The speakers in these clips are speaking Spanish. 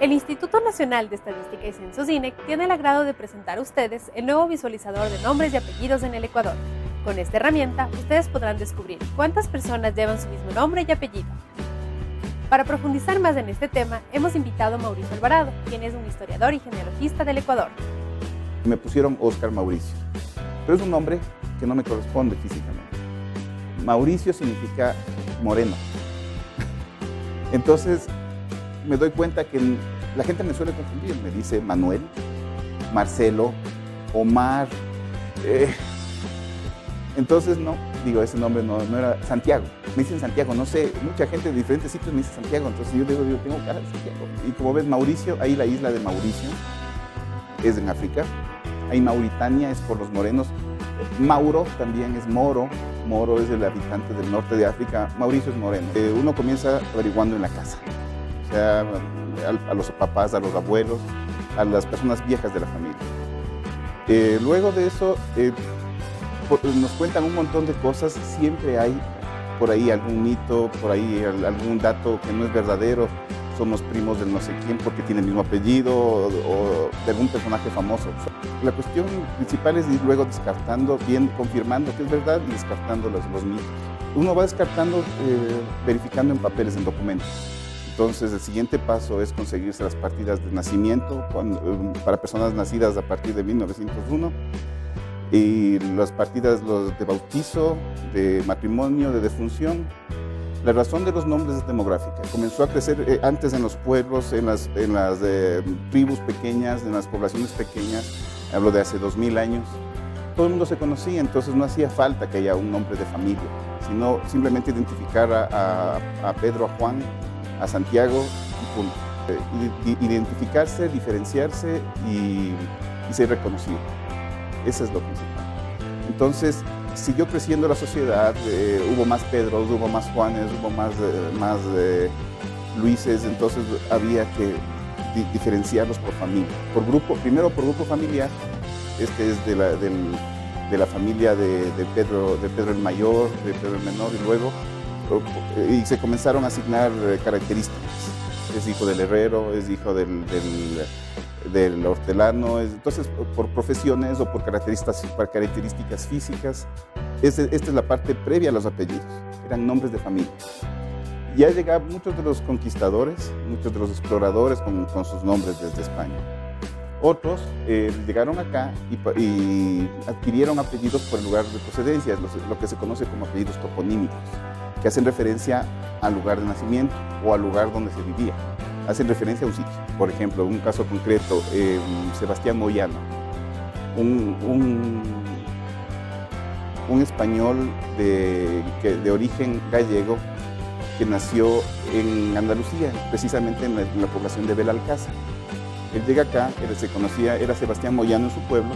El Instituto Nacional de Estadística y Censos INEC tiene el agrado de presentar a ustedes el nuevo visualizador de nombres y apellidos en el Ecuador. Con esta herramienta, ustedes podrán descubrir cuántas personas llevan su mismo nombre y apellido. Para profundizar más en este tema, hemos invitado a Mauricio Alvarado, quien es un historiador y genealogista del Ecuador. Me pusieron Óscar Mauricio, pero es un nombre que no me corresponde físicamente. Mauricio significa moreno. Entonces, me doy cuenta que la gente me suele confundir, me dice Manuel, Marcelo, Omar. Entonces, no, digo, ese nombre no era Santiago. Me dicen Santiago, no sé, mucha gente de diferentes sitios me dice Santiago, entonces yo digo, tengo cara de Santiago. Y como ves, Mauricio, ahí la isla de Mauricio, es en África. Ahí Mauritania es por los morenos. Mauro también es moro. Moro es el habitante del norte de África. Mauricio es moreno. Uno comienza averiguando en la casa. O sea, a los papás, a los abuelos, a las personas viejas de la familia. Luego de eso, nos cuentan un montón de cosas. Siempre hay por ahí algún mito, por ahí algún dato que no es verdadero. Somos primos del no sé quién porque tiene el mismo apellido o de algún personaje famoso. La cuestión principal es ir luego descartando, bien confirmando que es verdad y descartando los mitos. Uno va descartando, verificando en papeles, en documentos. Entonces, el siguiente paso es conseguirse las partidas de nacimiento para personas nacidas a partir de 1901 y las partidas de bautizo, de matrimonio, de defunción. La razón de los nombres es demográfica. Comenzó a crecer antes en los pueblos, en las tribus pequeñas, en las poblaciones pequeñas. Hablo de hace 2000 años. Todo el mundo se conocía, entonces no hacía falta que haya un nombre de familia, sino simplemente identificar a Pedro, a Juan, a Santiago y punto. Identificarse, diferenciarse y ser reconocido. Eso es lo principal. Entonces, siguió creciendo la sociedad, hubo más Pedros, hubo más Juanes, hubo más Luises, entonces había que diferenciarlos por familia. Primero por grupo familiar, este es de la familia de Pedro el Mayor, de Pedro el Menor, y luego se comenzaron a asignar características. Es hijo del herrero, es hijo del hortelano, entonces por profesiones o por características físicas. Esta es la parte previa a los apellidos, eran nombres de familia. Ya llegaban muchos de los conquistadores, muchos de los exploradores con sus nombres desde España. Otros llegaron acá y adquirieron apellidos por el lugar de procedencia, lo que se conoce como apellidos toponímicos, que hacen referencia al lugar de nacimiento o al lugar donde se vivía. Hacen referencia a un sitio. Por ejemplo, un caso concreto, Sebastián Moyano, un español de origen gallego que nació en Andalucía, precisamente en la población de Belalcázar. Él llega acá, era Sebastián Moyano en su pueblo,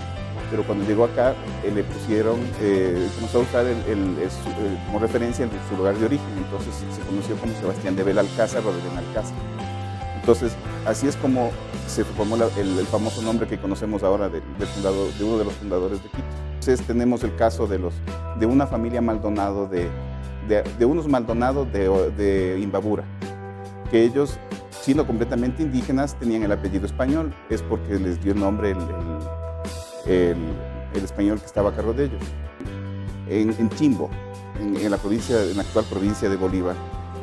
pero cuando llegó acá le pusieron, comenzó a usar como referencia en su lugar de origen, entonces se conoció como Sebastián de Belalcázar o de Benalcázar. Entonces, así es como se formó el famoso nombre que conocemos ahora de uno de los fundadores de Quito. Entonces, tenemos el caso de una familia Maldonado, de unos Maldonado de Imbabura, que ellos, siendo completamente indígenas, tenían el apellido español, es porque les dio el nombre el español que estaba a cargo de ellos. En Chimbo, en la actual provincia de Bolívar,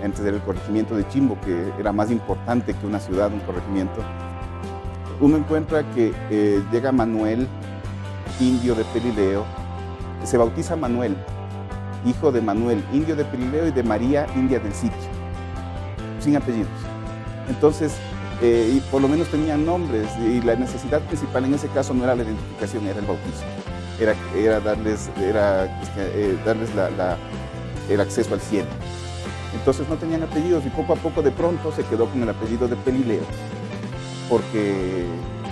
antes era el corregimiento de Chimbo, que era más importante que una ciudad, un corregimiento. Uno encuentra que llega Manuel, indio de Pelileo, se bautiza Manuel, hijo de Manuel, indio de Pelileo, y de María, india del sitio, sin apellidos. Entonces, por lo menos tenían nombres, y la necesidad principal en ese caso no era la identificación, era el bautizo. Era darles el acceso al cielo. Entonces no tenían apellidos y poco a poco de pronto se quedó con el apellido de Pelileo porque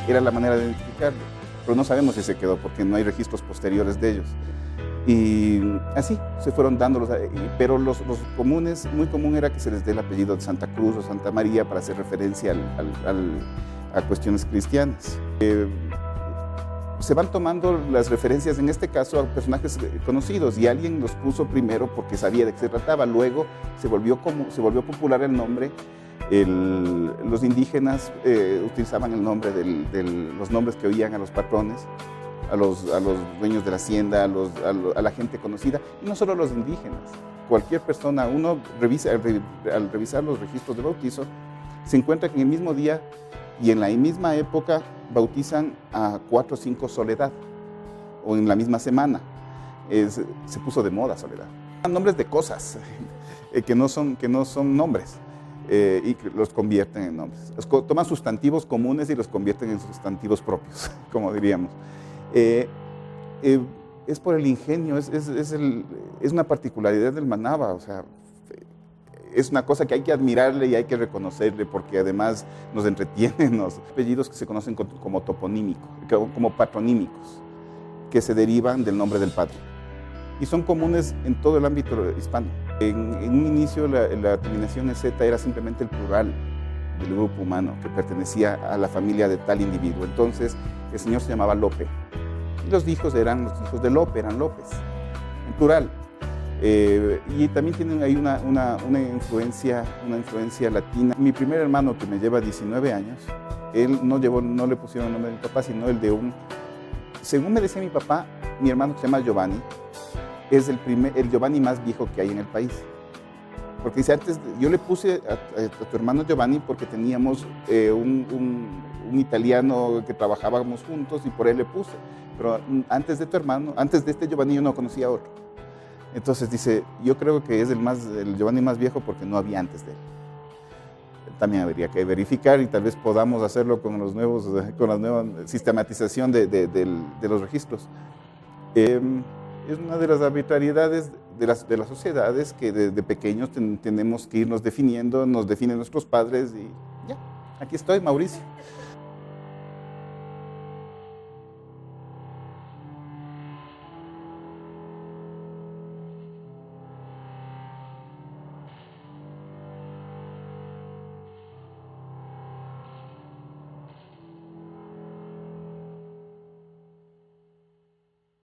era la manera de identificarlo. Pero no sabemos si se quedó porque no hay registros posteriores de ellos. Y así se fueron dándolos, pero los comunes, muy común era que se les dé el apellido de Santa Cruz o Santa María para hacer referencia a cuestiones cristianas. Se van tomando las referencias, en este caso, a personajes conocidos, y alguien los puso primero porque sabía de qué se trataba. Luego se volvió popular el nombre Los indígenas utilizaban el nombre los nombres que oían a los patrones, a los dueños de la hacienda, a la gente conocida, y no solo los indígenas. Cualquier persona, uno revisa, al revisar los registros de bautizo, se encuentra que en el mismo día y en la misma época bautizan a 4 o 5 Soledad, o en la misma semana. Se puso de moda Soledad. Nombres de cosas que no son nombres. Y los convierten en nombres. Toman sustantivos comunes y los convierten en sustantivos propios, como diríamos. Es por el ingenio, es una particularidad del Manaba, o sea, es una cosa que hay que admirarle y hay que reconocerle porque además nos entretiene, apellidos que se conocen como toponímicos, como patronímicos, que se derivan del nombre del padre. Y son comunes en todo el ámbito hispano. En un inicio la terminación en Z era simplemente el plural del grupo humano que pertenecía a la familia de tal individuo. Entonces el señor se llamaba Lope y los hijos eran los hijos de Lope, eran López, en plural. Y también tienen ahí una influencia latina. Mi primer hermano, que me lleva 19 años, él no le pusieron el nombre de mi papá, sino el de según me decía mi papá, mi hermano, que se llama Giovanni, es el Giovanni más viejo que hay en el país. Porque dice, antes yo le puse a tu hermano Giovanni porque teníamos un italiano que trabajábamos juntos y por él le puse. Pero antes de tu hermano, antes de este Giovanni, yo no conocía a otro. Entonces dice, yo creo que es el Giovanni más viejo porque no había antes de él. También habría que verificar y tal vez podamos hacerlo con la nueva sistematización de los registros. Es una de las arbitrariedades de las sociedades que desde pequeños tenemos que irnos definiendo, nos definen nuestros padres y ya, aquí estoy, Mauricio.